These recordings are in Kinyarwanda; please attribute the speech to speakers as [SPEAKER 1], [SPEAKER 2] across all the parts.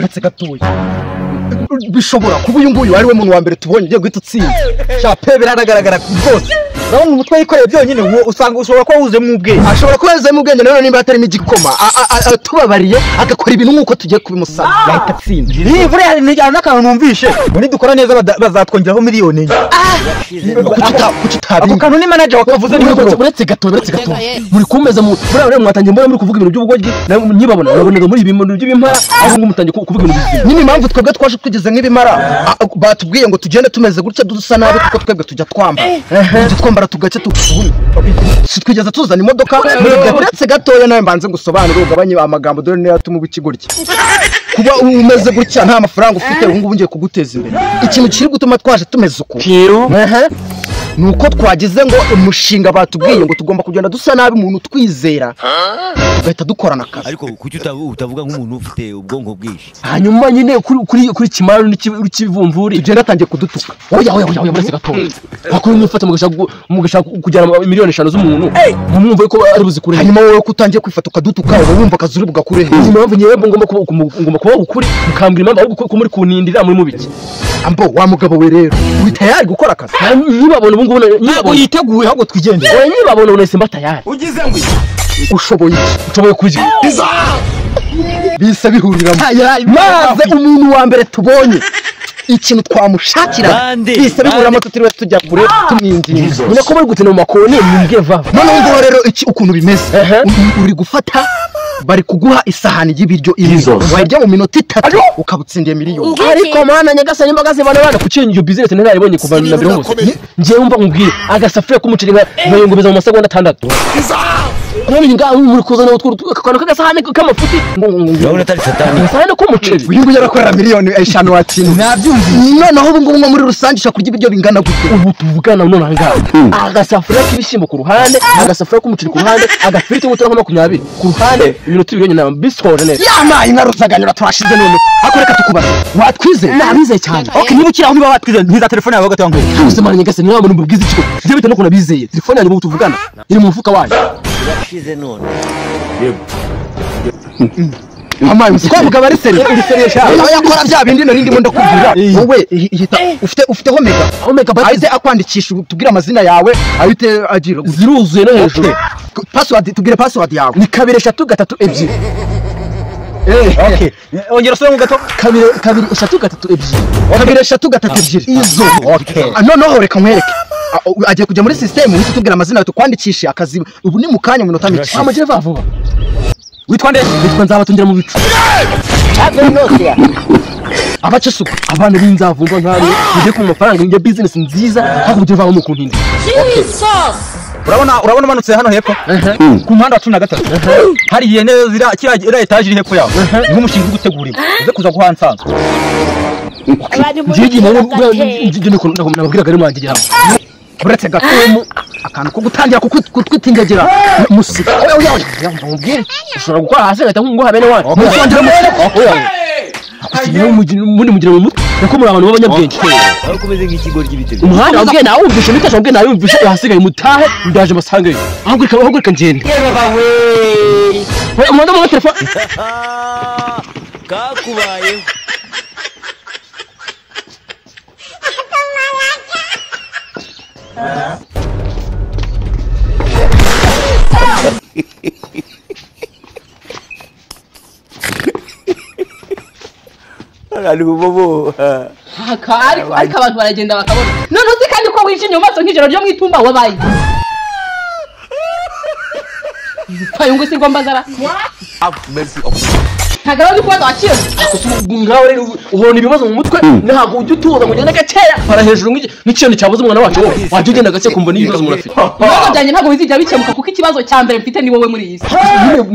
[SPEAKER 1] uretse gatoya bishobora kuba uyu nguyu ari we muntu wa mbere tubonye ugiye guhita utsinda shape biragaragara rwose urabona umutwe yikoreye byonyine usanga ushobora kuba wuzuyemo ubwenge ashobora kuba yuzuyemo ubwenge none nimba atarimo igikoma tubabariye agakora ibintu nk'uko tugiye kubimusaba yahita atsinda iyi buriya hari n'akantu numvishe ngo nidukora neza bazatwongeraho miliyoni enye kuki utabi ako kantu ni manager wakavuze uretse gato muri kumeza buriya mwatangiye mbona muri kuvuga ibintu by'ubugoryi nyibabona urabonaga muri ibintu by'ibimpara aho ngo mutangiye kuvuga ibintu bizima nyine impamvu twebwe twaje tugeze nk'ibimara batubwiye ngo tugende tumeze gutya dusa nabi kuko twebwe tujya twambara tugace twigeze tuzana imodoka uretse gatoya nawe mbanze ngusobanure ugabanye amagambo dore niyo atuma ubikigorya kuba umeze gutya nta mafaranga ufite ubu ngubu ngiye kuguteza imbere ikintu kiri gutuma twaje tumeze uko nuko twagize ngo umushinga batubwiye ngo tugomba kugenda dusa nabi umuntu twizera tugahita dukorana akazi
[SPEAKER 2] ariko kuki utavuga nk'umuntu ufite ubwonko bwinshi
[SPEAKER 3] hanyuma nyine kuri kimaro n'ikivumvuri tugenda atangiye kudutuka oya buretse gatoya akuri mwifata mugashaka kujyana miliyoni 5 z'umuntu mwumva yuko ari buzikure
[SPEAKER 1] hanyuma wowe ko utangiye kwifata ukadutuka wumva akazuri bugakure
[SPEAKER 3] impamvu nyewe ngomba kuba ukuri mukambira impamvu ahubwo ko muri kunindira muri mubiki
[SPEAKER 1] ambo wa mugabo we rero uri tayari gukora akazi
[SPEAKER 3] nyibabona ubu ngubu
[SPEAKER 1] nyibabona yiteguye ahubwo twigendera
[SPEAKER 3] oya nyibabona unese mba tayari
[SPEAKER 2] ugize ngo
[SPEAKER 1] ushoboye kurya bisa bihuriramo maze umuntu wa mbere tubonye ikintu twamushakira bisa bihuriramo tutiriwe tujya kure tumwinginze
[SPEAKER 3] nyine ko bari gutena mu makoni nimbwe vava
[SPEAKER 1] none ngo rero iki ukuntu bimeze uri gufata bari kuguha isahani y'ibiryo izo wajya mu minota 3 ukabutsindiye miliyoni
[SPEAKER 3] ariko mana nyagasanye mbagaze bana kucinga iyo business ntarayibonye kuva na mbere hose ngiye umva nkubwire agasafuriya k'umuceri nkayongobeza mu masegonda 6 none ngaho muri kuzana akana kagasahane k'amafuti
[SPEAKER 2] ngo atari satani
[SPEAKER 3] gasahane k'umuceri
[SPEAKER 1] uyu nguyu arakora miliyoni 5 watsinze nabyumvise noneho ubu ngubu muri rusange ushaka kurya ibiryo bingana gute
[SPEAKER 3] ubu tuvugana none ngaho agasafuriya k'ibishyimbo ku ruhande agasafuriya k'umuceri ku ruhande agafiriti y'umutura nka 20 ku ruhande iminota 2 na biscore neza
[SPEAKER 1] yamaye naruzaganira twashize none akoreka tukubaza watwize
[SPEAKER 3] nabize cyane
[SPEAKER 1] okay niba ukiraho niba watwize ntiza telefone yawe gatangwe
[SPEAKER 3] usemana nyagasanye nawe muri bwiza ikigo byo bita no kunabizeye telefone yanyu tuvugana iri mu mufuka wanyu
[SPEAKER 2] yashize none
[SPEAKER 1] amaye musiko mugabo ari seriye aho yakora bya bindi nari ndimo ndakubwira wowe ufite omega baize akwandikisha tubwira amazina yawe ayite agira
[SPEAKER 3] ziruzuye no hejuru
[SPEAKER 1] password tubwire password yawe
[SPEAKER 3] ni 2
[SPEAKER 1] okay ongera so mu gato
[SPEAKER 3] 2 3 2
[SPEAKER 1] izo okay noneho reka nkwereke agiye kujya muri system uhita tubwira amazina yawe tukwandikishe akazi ubu ni mukanya mu minota 5
[SPEAKER 3] amaje vuba
[SPEAKER 1] witwa nde
[SPEAKER 3] witwa nzabatundira mu bicu
[SPEAKER 1] abace suku
[SPEAKER 3] abana b'inzavumba nkari uje ku mafaranga njye business nziza hakubye vamo ku ntindi
[SPEAKER 1] urabona umanutse hano hepfo ku muhanda wa 13 hari ihene zira etage iri hepfo yawe niho umushinga gutegurira uze kuza guhansanza
[SPEAKER 3] njye nababwiraga ari mwangigira
[SPEAKER 1] buretse gatomu akantu ko gutangira kutwitingegera musika
[SPEAKER 3] mubwire ushobora gukora hasi gahita ngo habene wanyu musongera muri mugira mu mutwe nako muri abantu b'abanyabwenge
[SPEAKER 2] aho kumeze nk'ikigo ry'ibitego
[SPEAKER 3] umuhanda wabwiye nawe umvishe bitasha wabwiye nawe umvishe hasigaye mutahe ndaje masangayo ahubwo reka ngende umuhanda mu telefone
[SPEAKER 2] kakubayeho
[SPEAKER 4] ariko abantu baragenda bakabona none uzi kandi ko wijinye mu maso nk'ijoro ryo mwitumba wabaye payungu si ngomba zara ntagaraba kubaza wakira
[SPEAKER 3] ngaho rero ubona ibibazo mu mutwe ntago ujye utuza mugenda gakeya para hejuru nk'ikintu cyabuze umwana wacu wajye ugenda gake kumva n'ibibazo murafite
[SPEAKER 4] ibibazo byanjye ntago bizijya bikemuka kuko ikibazo cya mbere mfite ni wowe muri iyi si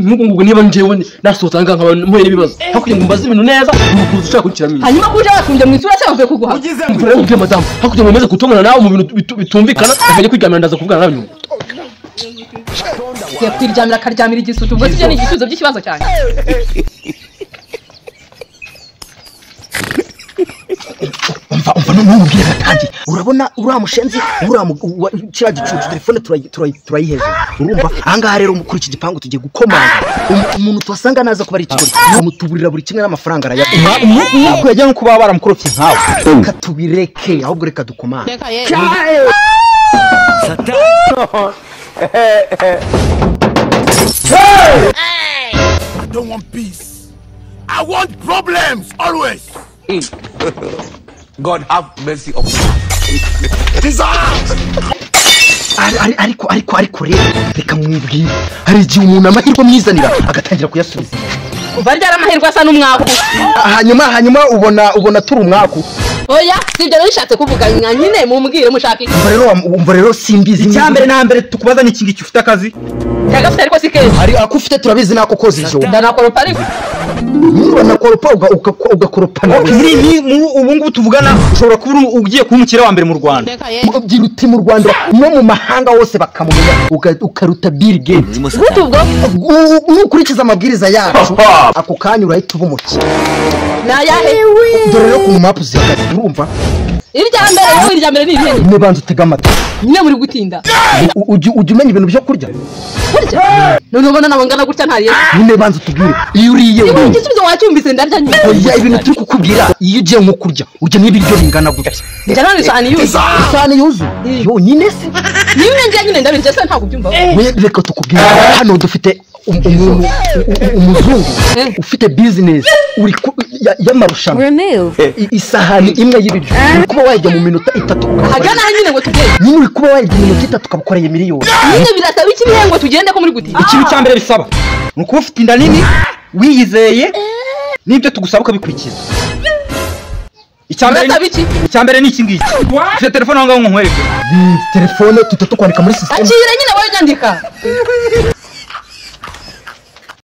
[SPEAKER 3] nk'ubu niba njewe nasohotse nkaba mpuye n'ibibazo hakugira ngo mbaze ibintu neza umukuzi ushaka kukiramira
[SPEAKER 4] hanyuma kuje watunje mu isura cyangwa kuguha
[SPEAKER 3] mvura yo madamu hakugira ngo meze kutongana nawe mu bintu bitumvikana akajya kwigamira ndaza kuvugana nawe nyuma
[SPEAKER 4] yakwiryamira akaryamira igisutu ubwo sije ni igisubizo by'ikibazo cyane
[SPEAKER 1] n'umubwire gatangiye urabona uramushenzi kiriya gicucu telefone turayiheza urumva ahangaha rero kuri iki gipangu tugiye gukomanga umuntu tuhasanga naza kuba ari ikigori mutuburira buri kimwe n'amafaranga arayaduha ntabwo yajya no kuba baramukorofye nkawe reka tubireke ahubwo reka dukomanga
[SPEAKER 5] I don't want peace. I want problems always. God have mercy upon us.
[SPEAKER 1] ariko rero reka mwibwire hari igihe umuntu amahirwe mwizanira agatangira kuyasubiza
[SPEAKER 4] kuva ryari amahirwe asa n'umwaku
[SPEAKER 1] hanyuma ubona turi umwaku
[SPEAKER 4] oya sibyo rero nishatse kuvuga nyine mumbwire mushaka iki
[SPEAKER 1] umva rero simbizi
[SPEAKER 3] icyambere na mbere tukubaza n'iki ngiki ufite akazi
[SPEAKER 4] yagafite ariko si keza
[SPEAKER 1] hari ako ufite turabizi nako koza ijoro
[SPEAKER 4] ndanakoropa ariko
[SPEAKER 1] niba nakoropa ugakoropa
[SPEAKER 3] ubu ngubu tuvugana ushobora kuba ugiye kuba umukire wa mbere mu Rwanda
[SPEAKER 1] ugira uti mu Rwanda no mu mahanga hose bakamumenya ukaruta Bill Gates
[SPEAKER 4] gute ubwo
[SPEAKER 1] nukurikiza amabwiriza yacu ako kanya urahita uba umukire
[SPEAKER 4] nayahe
[SPEAKER 1] dore rero ku mapu zihagaze urumva
[SPEAKER 4] irya mbere ni ibihe
[SPEAKER 1] nyine banza utega amatwi
[SPEAKER 4] nyine muri gutinda
[SPEAKER 1] ujya umenya ibintu byo kurya
[SPEAKER 4] none ubona nabo ngana gutya ntariye
[SPEAKER 1] nyine banza utubwire iyo uriye
[SPEAKER 4] igisubizo wacyumvise ndarya nyine
[SPEAKER 1] oya ibintu turi kukubwira iyo ugiye nko kurya ujya n'ibiryo bingana gutya
[SPEAKER 4] njya none isahani yuzuye
[SPEAKER 1] yonyine se
[SPEAKER 4] niyo njya nyine ndabirya se ntabwo ubyumva
[SPEAKER 1] reka tukubwire hano dufite umuzungu ufite business y'amarushanwa isahani imwe y'ibiryo uri kuba wajya mu minota 3
[SPEAKER 4] hagana nyine ngo tugende
[SPEAKER 1] nyine uri kuba wajya mu minota 3 ukabukoreye miliyoni
[SPEAKER 4] nyine birasaba iki ngo tugende ko muri gutinda
[SPEAKER 3] ikintu cya mbere bisaba ni ukuba ufite inda nini wiyizeye n'ibyo tugusaba ukabikurikiza icyambere ni iki ngiki ufite telefone aho ngaho nkwereke
[SPEAKER 1] telefone tukwandika muri system
[SPEAKER 4] akira nyine wowe nyandika